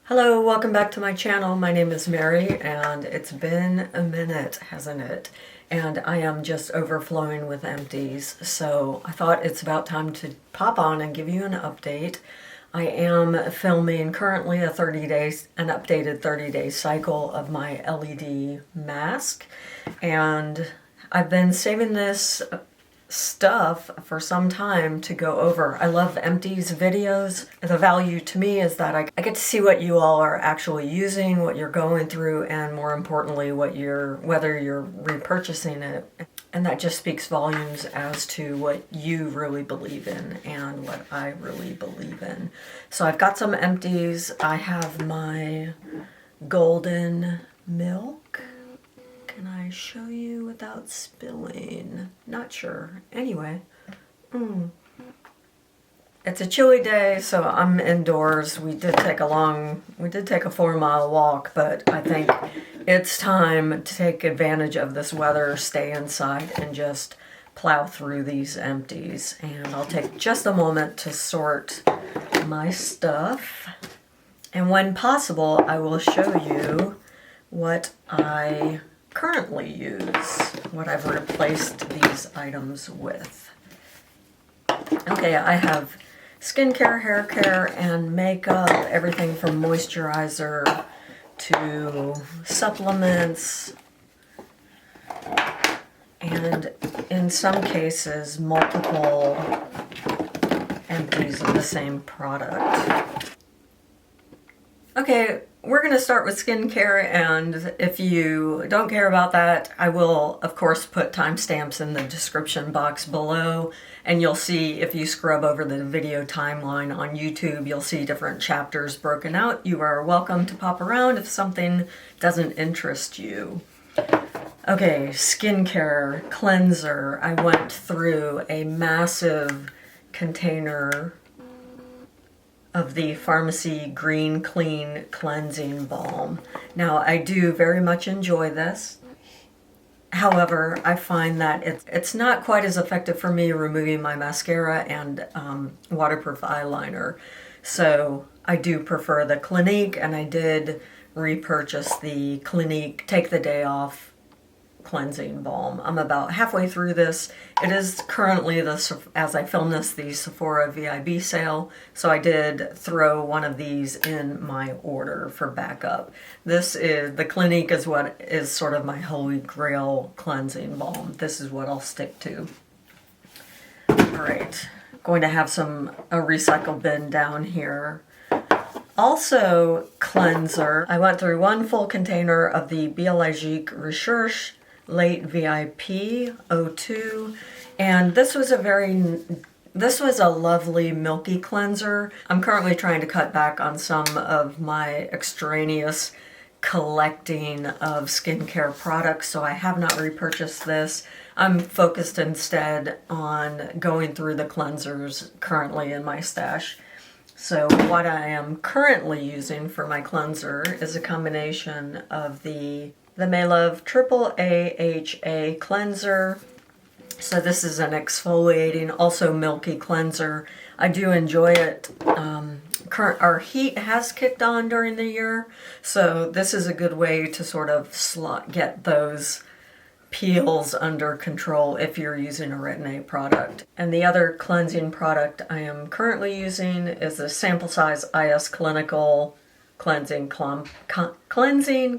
Hello, welcome back to my channel. My name is Mary and it's been a minute, hasn't it? And I am just overflowing with empties, so I thought it's about time to pop on and give you an update. I am filming currently an updated 30-day cycle of my LED mask, and I've been saving this stuff for some time to go over. I love empties videos. The value to me is that I get to see what you all are actually using, what you're going through, and more importantly, whether you're repurchasing it. And that just speaks volumes as to what you really believe in and what I really believe in. So I've got some empties. I have my golden milk. Can I show you without spilling? Not sure. Anyway, it's a chilly day, so I'm indoors. We did take a 4-mile walk, but I think it's time to take advantage of this weather, stay inside, and just plow through these empties. And I'll take just a moment to sort my stuff. And when possible, I will show you what I currently use, what I've replaced these items with. Okay, I have skincare, hair care, and makeup, everything from moisturizer to supplements, and in some cases, multiple empties of the same product. Okay, we're going to start with skincare, and if you don't care about that, I will, of course, put timestamps in the description box below, and you'll see, if you scrub over the video timeline on YouTube, you'll see different chapters broken out. You are welcome to pop around if something doesn't interest you. Okay, skincare, cleanser. I went through a massive container of the Pharmacy Green Clean Cleansing Balm. Now, I do very much enjoy this. However, I find that it's not quite as effective for me removing my mascara and waterproof eyeliner. So I do prefer the Clinique, and I did repurchase the Clinique Take the Day Off Cleansing Balm. I'm about halfway through this. It is currently, as I film this, the Sephora VIB sale, so I did throw one of these in my order for backup. The Clinique is what is sort of my holy grail cleansing balm. This is what I'll stick to. Alright, going to have a recycle bin down here. Also, cleanser. I went through one full container of the Azelaic Recherche Late VIP 02, and this was a lovely milky cleanser. I'm currently trying to cut back on some of my extraneous collecting of skincare products, so I have not repurchased this. I'm focused instead on going through the cleansers currently in my stash. So what I am currently using for my cleanser is a combination of the Maylove Triple AHA cleanser. So this is an exfoliating, also milky cleanser. I do enjoy it. Our heat has kicked on during the year, so this is a good way to sort of get those peels under control if you're using a RetinA product. And the other cleansing product I am currently using is the sample size IS Clinical Cleansing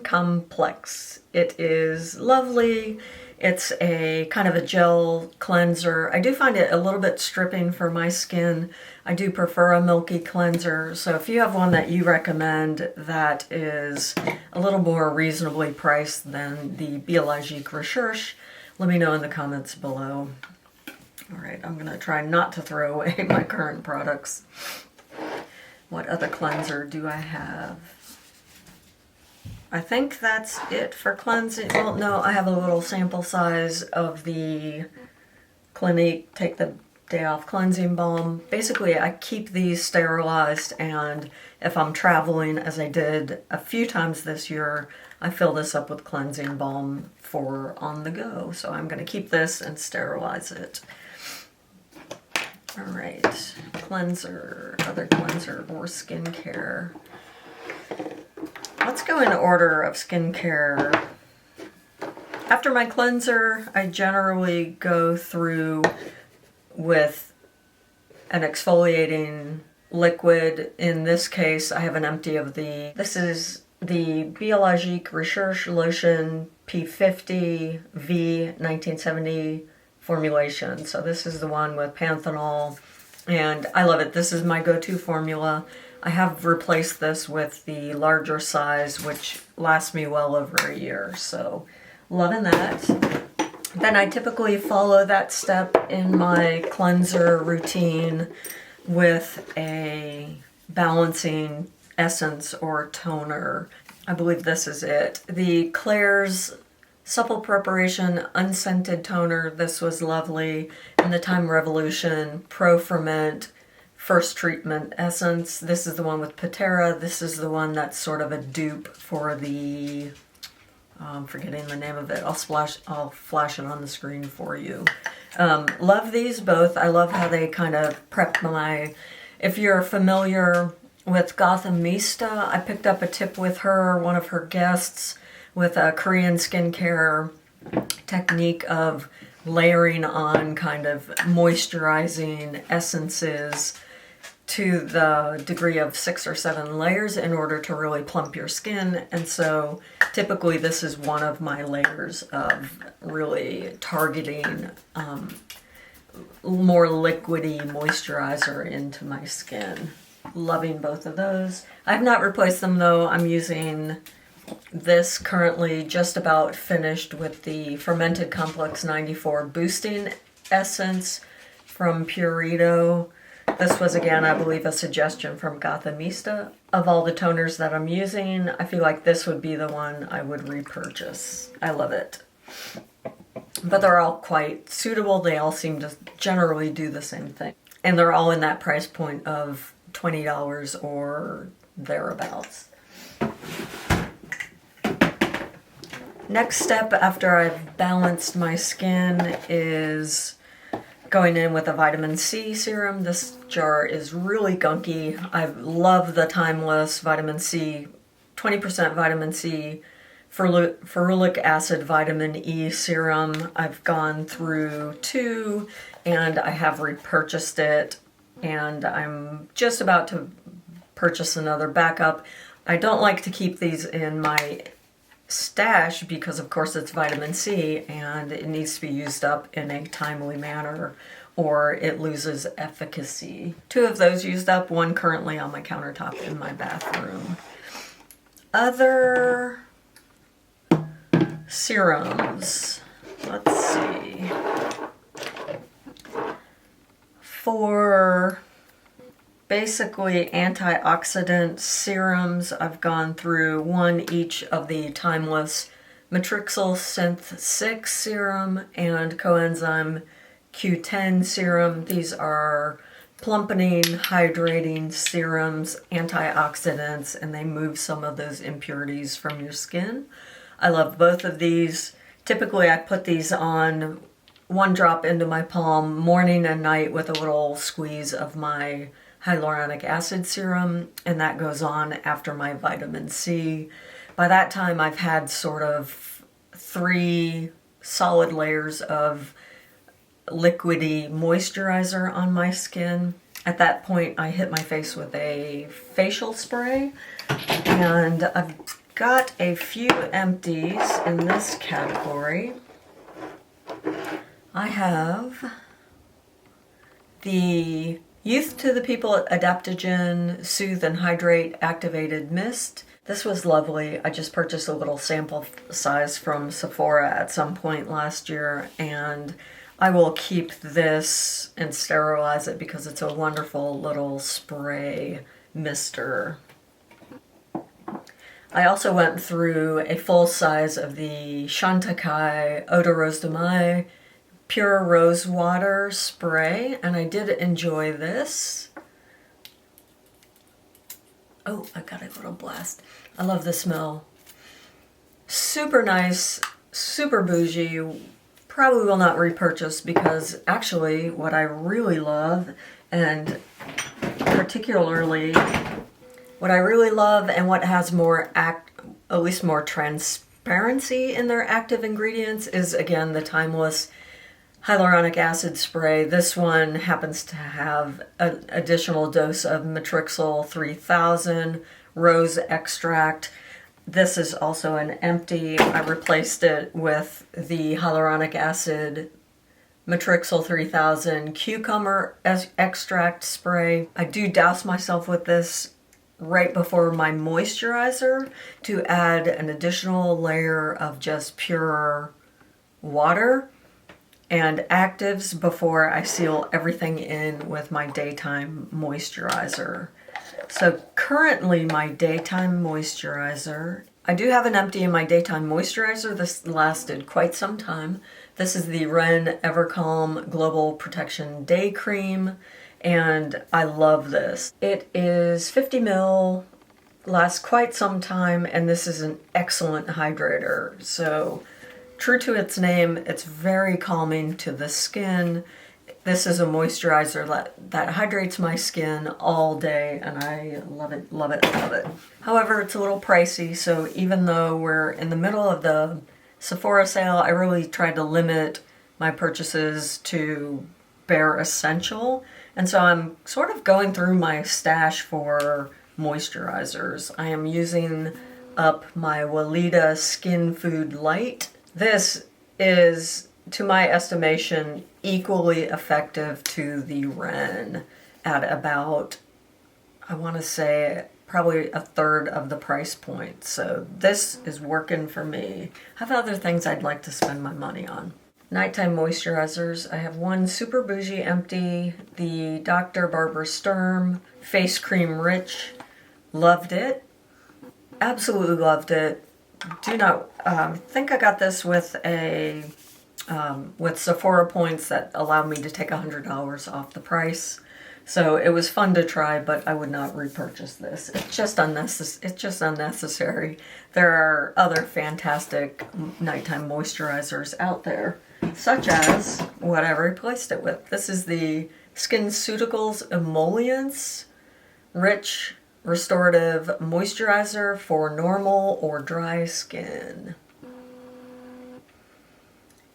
Complex. It is lovely. It's a kind of a gel cleanser. I do find it a little bit stripping for my skin. I do prefer a milky cleanser, so if you have one that you recommend that is a little more reasonably priced than the Azelaic Recherche, let me know in the comments below. Alright, I'm going to try not to throw away my current products. What other cleanser do I have? I think that's it for cleansing. Well, no, I have a little sample size of the Clinique Take the Day Off Cleansing Balm. Basically, I keep these sterilized, and if I'm traveling, as I did a few times this year, I fill this up with cleansing balm for on the go. So I'm going to keep this and sterilize it. Alright, cleanser, other cleanser, or skincare. let's go in order of skincare. After my cleanser, I generally go through with an exfoliating liquid. In this case, I have an empty of this is the Biologique Recherche Lotion P50 V 1970 formulation. So this is the one with panthenol, and I love it. This is my go-to formula. I have replaced this with the larger size, which lasts me well over a year, so loving that. Then I typically follow that step in my cleanser routine with a balancing essence or toner. I believe this is it. The Klairs Supple Preparation Unscented Toner. This was lovely. And the Time Revolution Pro Ferment First Treatment Essence. This is the one with Patera. This is the one that's sort of a dupe for the, I'm forgetting the name of it. I'll flash it on the screen for you. Love these both. I love how they kind of prep my, if you're familiar with Gothamista, I picked up a tip with her, one of her guests, with a Korean skincare technique of layering on kind of moisturizing essences to the degree of 6 or 7 layers in order to really plump your skin. And so typically this is one of my layers of really targeting more liquidy moisturizer into my skin. Loving both of those. I've not replaced them though. I'm using this currently, just about finished with the Fermented Complex 94 Boosting Essence from Purito. This was, again, I believe, a suggestion from Gothamista. Of all the toners that I'm using, I feel like this would be the one I would repurchase. I love it. But they're all quite suitable. They all seem to generally do the same thing. And they're all in that price point of $20 or thereabouts. Next step after I've balanced my skin is going in with a vitamin C serum. This jar is really gunky. I love the Timeless vitamin C, 20% vitamin C, ferulic acid vitamin E serum. I've gone through 2 and I have repurchased it, and I'm just about to purchase another backup. I don't like to keep these in my stash because of course it's vitamin C and it needs to be used up in a timely manner or it loses efficacy. 2 of those used up, 1 currently on my countertop in my bathroom. Other serums, let's see. For basically antioxidant serums, I've gone through 1 each of the Timeless Matrixyl Synth 6 serum and Coenzyme Q10 serum. These are plumpening, hydrating serums, antioxidants, and they move some of those impurities from your skin. I love both of these. Typically I put these on 1 drop into my palm morning and night with a little squeeze of my hyaluronic acid serum, and that goes on after my vitamin C. By that time I've had sort of 3 solid layers of liquidy moisturizer on my skin. At that point I hit my face with a facial spray, and I've got a few empties in this category. I have the Youth to the People Adaptogen Soothe and Hydrate Activated Mist. This was lovely. I just purchased a little sample size from Sephora at some point last year, and I will keep this and sterilize it because it's a wonderful little spray mister. I also went through a full size of the Chantecaille Eau de Rose de Mai Pure Rose Water Spray, and I did enjoy this. Oh, I got a little blast. I love the smell. Super nice, super bougie. Probably will not repurchase because actually what I really love, and particularly what I really love and what has more at least more transparency in their active ingredients is, again, the Timeless hyaluronic acid spray. This one happens to have an additional dose of Matrixyl 3000 rose extract. This is also an empty. I replaced it with the hyaluronic acid Matrixyl 3000 cucumber extract spray. I do douse myself with this right before my moisturizer to add an additional layer of just pure water and actives before I seal everything in with my daytime moisturizer. So currently my daytime moisturizer, I do have an empty in my daytime moisturizer. This lasted quite some time. This is the Ren Evercalm Global Protection Day Cream, and I love this. It is 50 ml, lasts quite some time, and this is an excellent hydrator. So true to its name, it's very calming to the skin. This is a moisturizer that hydrates my skin all day, and I love it, love it, love it. However, it's a little pricey, so even though we're in the middle of the Sephora sale, I really tried to limit my purchases to bare essential, and so I'm sort of going through my stash for moisturizers. I am using up my Weleda Skin Food Light. This is, to my estimation, equally effective to the Ren at about, I want to say, probably a third of the price point. So this is working for me. I have other things I'd like to spend my money on. Nighttime moisturizers. I have one Super Bougie empty, the Dr. Barbara Sturm Face Cream Rich. Loved it. Absolutely loved it. Do not think I got this with a with Sephora points that allowed me to take $100 off the price. So it was fun to try, but I would not repurchase this. It's just unnecessary. There are other fantastic nighttime moisturizers out there, such as what I replaced it with. This is the SkinCeuticals Emollients Rich Restorative Moisturizer for normal or dry skin.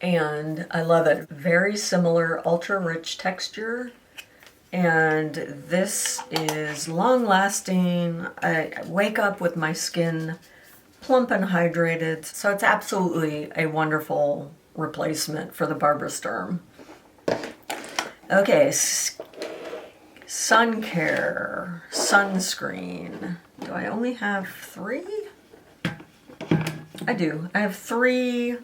And I love it. Very similar ultra rich texture. And this is long lasting. I wake up with my skin plump and hydrated. So it's absolutely a wonderful replacement for the Barbara Sturm. Okay, sun care, sunscreen. Do I only have 3? I do. I have 3.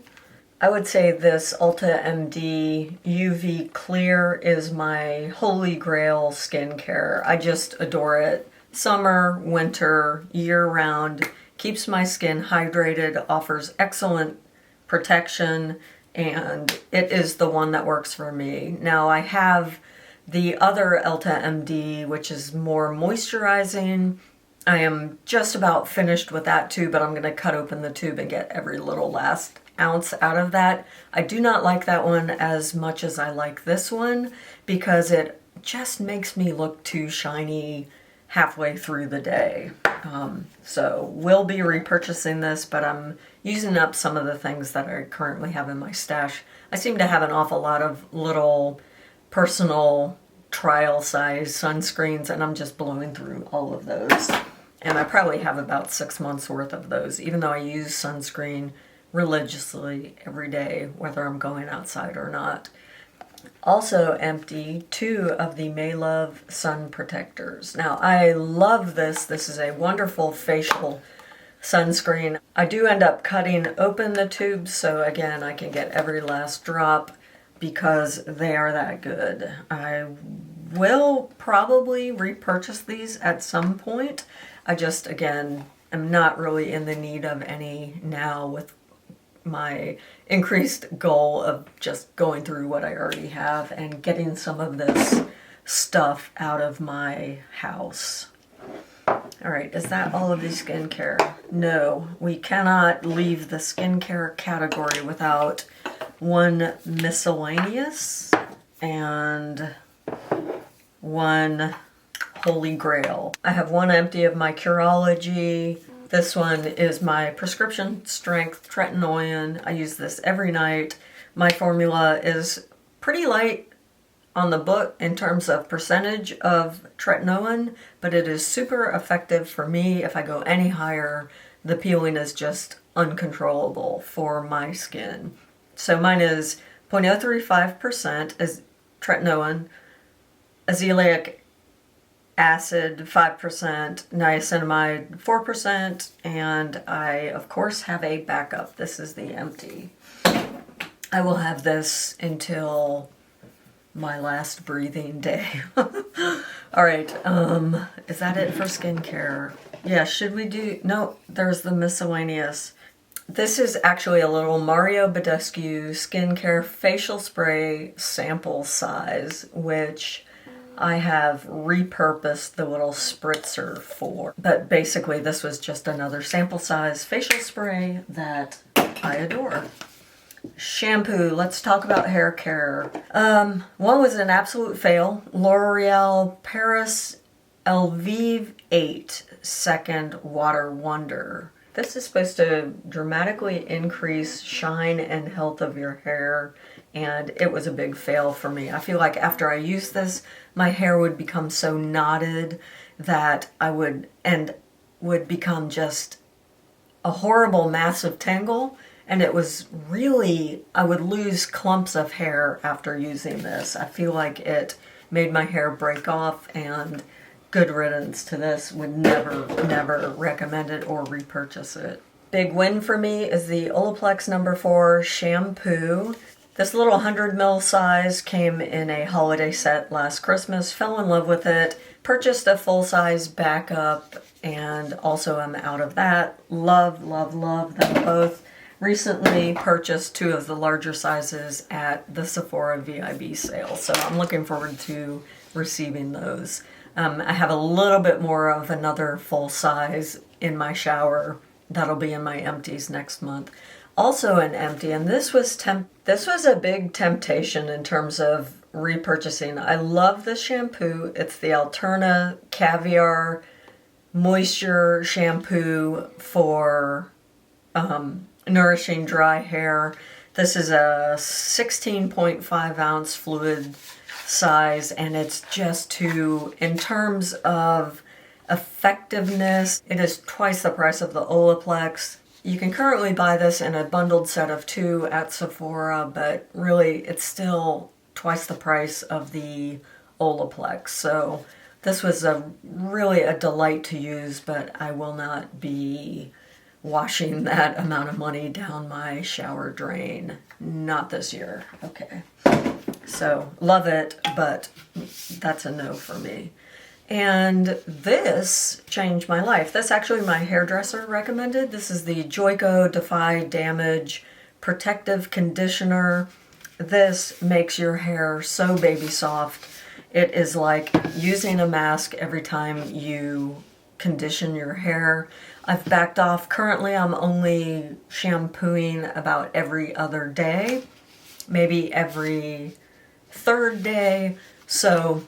I would say this Ulta MD UV Clear is my holy grail skincare. I just adore it. Summer, winter, year-round. Keeps my skin hydrated, offers excellent protection, and it is the one that works for me. Now I have the other Ulta MD, which is more moisturizing. I am just about finished with that tube, but I'm going to cut open the tube and get every little last ounce out of that. I do not like that one as much as I like this one because it just makes me look too shiny halfway through the day. So we'll be repurchasing this, but I'm using up some of the things that I currently have in my stash. I seem to have an awful lot of little personal trial size sunscreens, and I'm just blowing through all of those. And I probably have about 6 months worth of those, even though I use sunscreen religiously every day, whether I'm going outside or not. Also empty, 2 of the Maylove sun protectors. Now I love this. This is a wonderful facial sunscreen. I do end up cutting open the tubes, so again I can get every last drop because they are that good. I will probably repurchase these at some point. I just, again, am not really in the need of any now with my increased goal of just going through what I already have and getting some of this stuff out of my house. All right, is that all of the skincare? No, we cannot leave the skincare category without one miscellaneous and one holy grail. I have one empty of my Curology This one is my prescription strength Tretinoin. I use this every night. My formula is pretty light on the book in terms of percentage of Tretinoin, but it is super effective for me. If I go any higher, the peeling is just uncontrollable for my skin. So mine is 0.035% as Tretinoin, Azelaic acid 5%, niacinamide 4%, and I of course have a backup. This is the empty. I will have this until my last breathing day. All right, is that it for skincare? Yeah, should we do, no, there's the miscellaneous. This is actually a little Mario Badescu skincare facial spray sample size, which I have repurposed the little spritzer for. But basically this was just another sample size facial spray that I adore. Shampoo, let's talk about hair care. One was an absolute fail. L'Oreal Paris Elvive 8 Second Water Wonder. This is supposed to dramatically increase shine and health of your hair, and it was a big fail for me. I feel like after I used this, my hair would become so knotted that I would become just a horrible massive tangle. And it was really, I would lose clumps of hair after using this. I feel like it made my hair break off, and good riddance to this. Would never recommend it or repurchase it. Big win for me is the Olaplex No. 4 shampoo. This little 100 ml size came in a holiday set last Christmas. Fell in love with it. Purchased a full-size backup, and also am out of that. Love them both. Recently purchased 2 of the larger sizes at the Sephora VIB sale, so I'm looking forward to receiving those. I have a little bit more of another full size in my shower. That'll be in my empties next month. Also an empty, and this was a big temptation in terms of repurchasing. I love this shampoo. It's the Alterna Caviar Moisture Shampoo for nourishing dry hair. This is a 16.5 ounce fluid size, and it's just in terms of effectiveness, it is twice the price of the Olaplex. You can currently buy this in a bundled set of 2 at Sephora, but really it's still twice the price of the Olaplex. So this was really a delight to use, but I will not be washing that amount of money down my shower drain. Not this year. Okay. So love it, but that's a no for me. And this changed my life. That's actually my hairdresser recommended. This is the Joico Defy Damage Protective Conditioner. This makes your hair so baby soft. It is like using a mask every time you condition your hair. I've backed off. Currently, I'm only shampooing about every other day, maybe every third day. So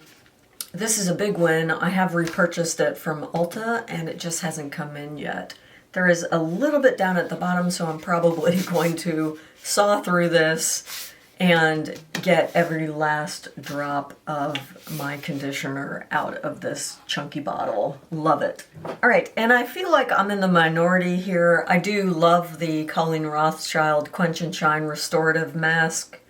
this is a big win. I have repurchased it from Ulta, and it just hasn't come in yet. There is a little bit down at the bottom, so I'm probably going to saw through this and get every last drop of my conditioner out of this chunky bottle. Love it. All right, and I feel like I'm in the minority here. I do love the Colleen Rothschild Quench and Shine Restorative Mask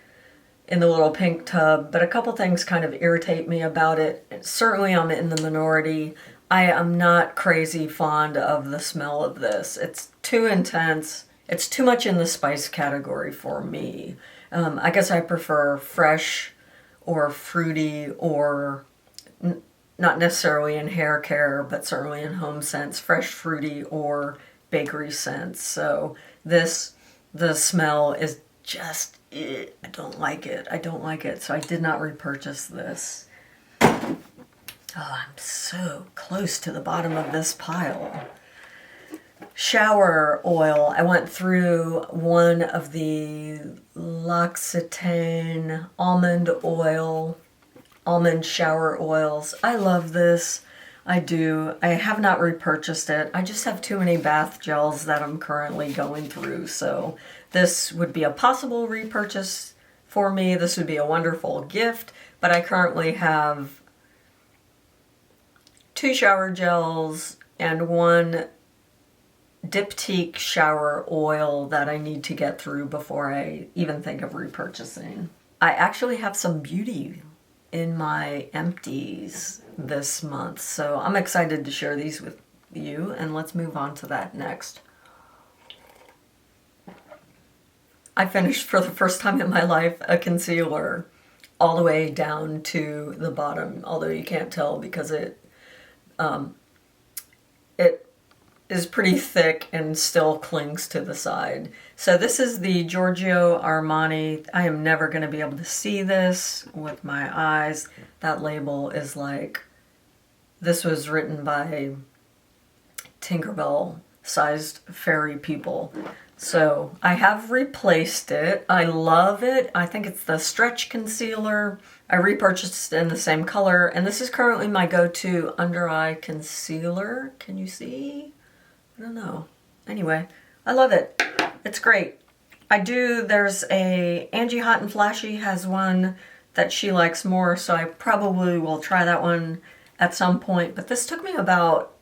in the little pink tub, but a couple things kind of irritate me about it. Certainly I'm in the minority. I am not crazy fond of the smell of this. It's too intense. It's too much in the spice category for me. I guess I prefer fresh or fruity, or not necessarily in hair care, but certainly in home scents, fresh, fruity, or bakery scents. So the smell is just, I don't like it. I don't like it. So I did not repurchase this. Oh, I'm so close to the bottom of this pile. Shower oil. I went through one of the L'Occitane almond shower oils. I love this. I do. I have not repurchased it. I just have too many bath gels that I'm currently going through. So this would be a possible repurchase for me. This would be a wonderful gift. But I currently have 2 shower gels and 1 diptyque shower oil that I need to get through before I even think of repurchasing. I actually have some beauty in my empties this month, so I'm excited to share these with you, and let's move on to that next. I finished for the first time in my life a concealer all the way down to the bottom, although you can't tell because it is pretty thick and still clings to the side. So this is the Giorgio Armani. I am never going to be able to see this with my eyes. That label is like, this was written by Tinkerbell sized fairy people. So I have replaced it. I love it. I think it's the stretch concealer. I repurchased it in the same color, and this is currently my go-to under eye concealer. Can you see? I don't know. Anyway, I love it. It's great. There's Angie Hot and Flashy has one that she likes more, so I probably will try that one at some point. But this took me about,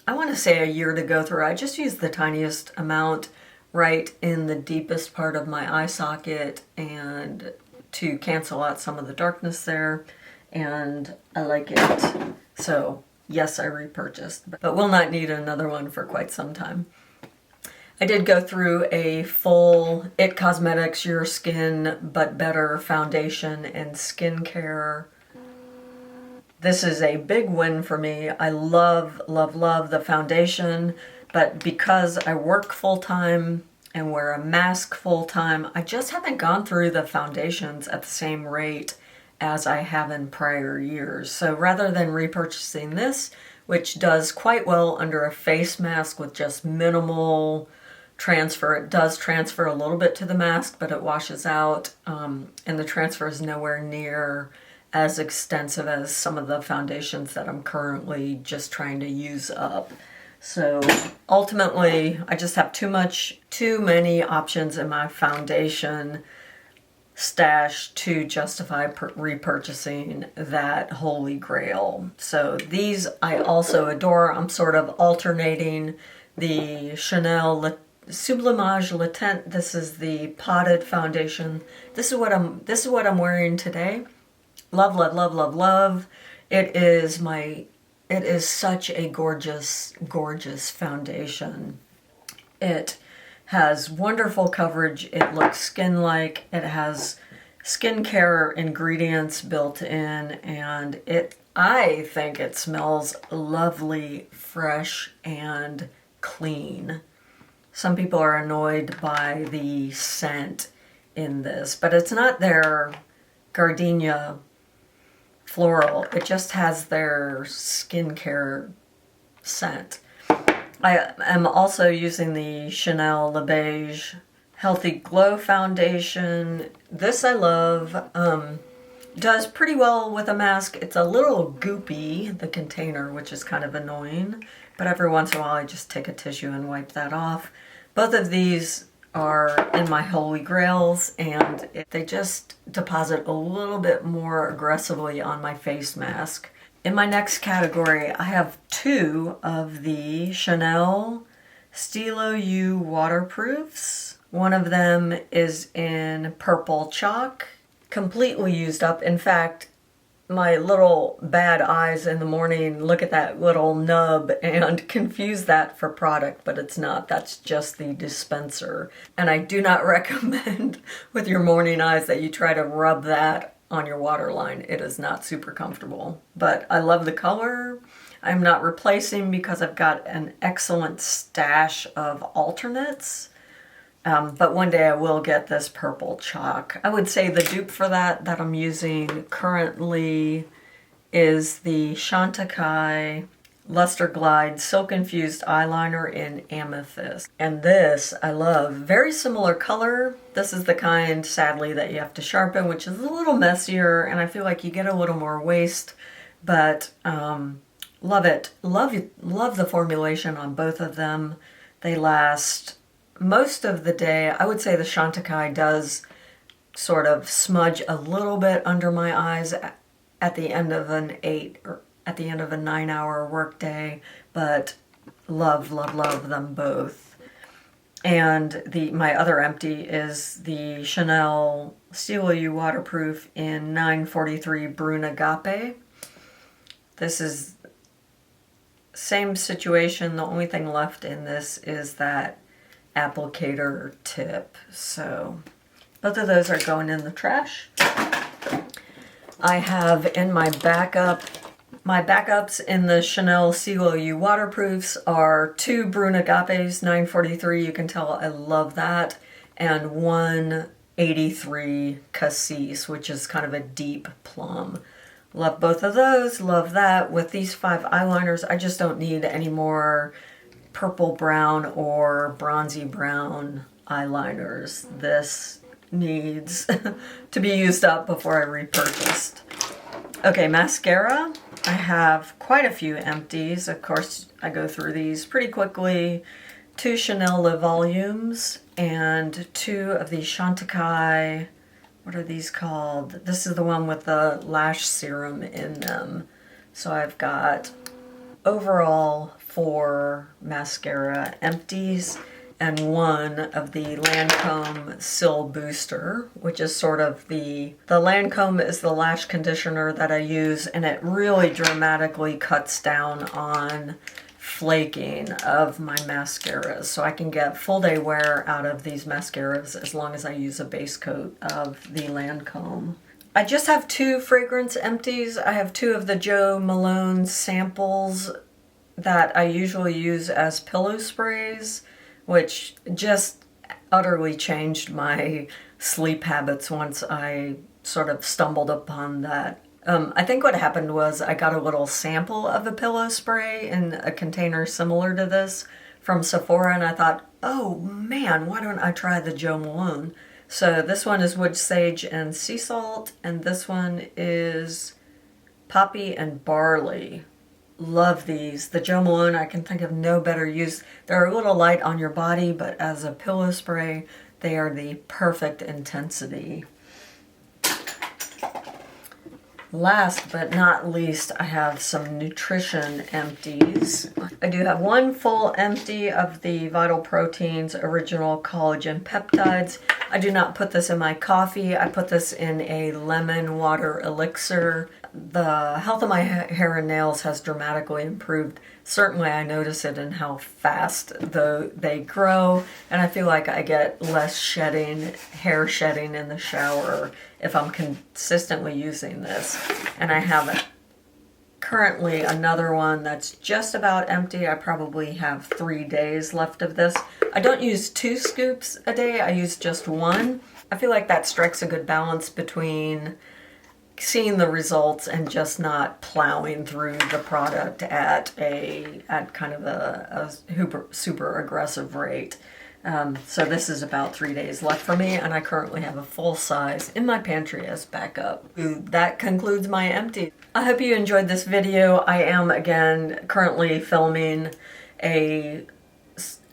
I want to say, a year to go through. I just used the tiniest amount right in the deepest part of my eye socket and to cancel out some of the darkness there, and I like it. So yes, I repurchased, but will not need another one for quite some time. I did go through a full IT Cosmetics Your Skin But Better foundation and skincare. This is a big win for me. I love, love, love the foundation, but because I work full-time and wear a mask full-time, I just haven't gone through the foundations at the same rate as I have in prior years. So rather than repurchasing this, which does quite well under a face mask with just minimal transfer, it does transfer a little bit to the mask, but it washes out, and the transfer is nowhere near as extensive as some of the foundations that I'm currently just trying to use up. So ultimately, I just have too many options in my foundation stash to justify repurchasing that holy grail. So these I also adore. I'm sort of alternating the Chanel Sublimage Latent. This is the potted foundation. This is what I'm wearing today. Love, love, love, love, love. It is such a gorgeous, gorgeous foundation. It has wonderful coverage. It looks skin-like. It has skincare ingredients built in, and I think it smells lovely, fresh, and clean. Some people are annoyed by the scent in this, but it's not their gardenia floral. It just has their skincare scent. I am also using the Chanel Le Beige Healthy Glow Foundation. This I love. Does pretty well with a mask. It's a little goopy, the container, which is kind of annoying. But every once in a while I just take a tissue and wipe that off. Both of these are in my holy grails, and they just deposit a little bit more aggressively on my face mask. In my next category, I have 2 of the Chanel Stilo U waterproofs. One of them is in purple chalk, completely used up. In fact, my little bad eyes in the morning look at that little nub and confuse that for product, but it's not. That's just the dispenser. And I do not recommend with your morning eyes that you try to rub that on your waterline. It is not super comfortable, but I love the color. I'm not replacing because I've got an excellent stash of alternates. But one day I will get this purple chalk. I would say the dupe for that I'm using currently is the Chantecaille Luster Glide Silk Infused Eyeliner in Amethyst. And this I love. Very similar color. This is the kind, sadly, that you have to sharpen, which is a little messier, and I feel like you get a little more waste. But Love it. Love the formulation on both of them. They last most of the day. I would say the Chantecaille does sort of smudge a little bit under my eyes at the end of an 9-hour workday, but love, love, love them both. And my other empty is the Chanel Steel U Waterproof in 943 Brune Agape. This is same situation. The only thing left in this is that applicator tip. So both of those are going in the trash. I have in my backups in the Chanel Steel U Waterproofs are 2 Brune Agapes 943. You can tell I love that. And 183 Cassis, which is kind of a deep plum. Love both of those. Love that. With these 5 eyeliners, I just don't need any more purple brown or bronzy brown eyeliners. This needs to be used up before I repurchased. Okay, mascara. I have quite a few empties. Of course, I go through these pretty quickly. 2 Chanel Le Volumes and 2 of the Chantecaille. What are these called? This is the one with the lash serum in them. So I've got overall 4 mascara empties and 1 of the Lancome Sil Booster, which is sort of the Lancome is the lash conditioner that I use, and it really dramatically cuts down on flaking of my mascaras. So I can get full day wear out of these mascaras as long as I use a base coat of the Lancome. I just have 2 fragrance empties. I have 2 of the Jo Malone samples that I usually use as pillow sprays, which just utterly changed my sleep habits once I sort of stumbled upon that. I think what happened was I got a little sample of a pillow spray in a container similar to this from Sephora, and I thought, oh man, why don't I try the Jo Malone? So this one is wood sage and sea salt, and this one is poppy and barley. Love these. The Jo Malone, I can think of no better use. They're a little light on your body, but as a pillow spray, they are the perfect intensity. Last but not least, I have some nutrition empties. I do have 1 full empty of the Vital Proteins Original Collagen Peptides. I do not put this in my coffee. I put this in a lemon water elixir. The health of my hair and nails has dramatically improved. Certainly I notice it in how fast they grow, and I feel like I get less hair shedding in the shower if I'm consistently using this. And I have currently another one that's just about empty. I probably have 3 days left of this. I don't use 2 scoops a day, I use just 1. I feel like that strikes a good balance between seeing the results and just not plowing through the product at kind of a super aggressive rate. So this is about 3 days left for me, and I currently have a full size in my pantry as backup. That concludes my empty. I hope you enjoyed this video. I am again currently filming an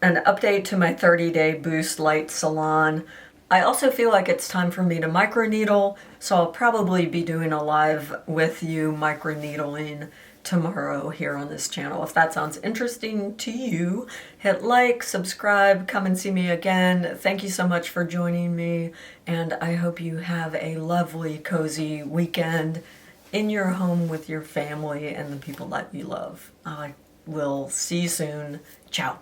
update to my 30-day Boost Light Salon. I also feel like it's time for me to microneedle, so I'll probably be doing a live with you microneedling tomorrow here on this channel. If that sounds interesting to you, hit like, subscribe, come and see me again. Thank you so much for joining me, and I hope you have a lovely, cozy weekend in your home with your family and the people that you love. I will see you soon. Ciao.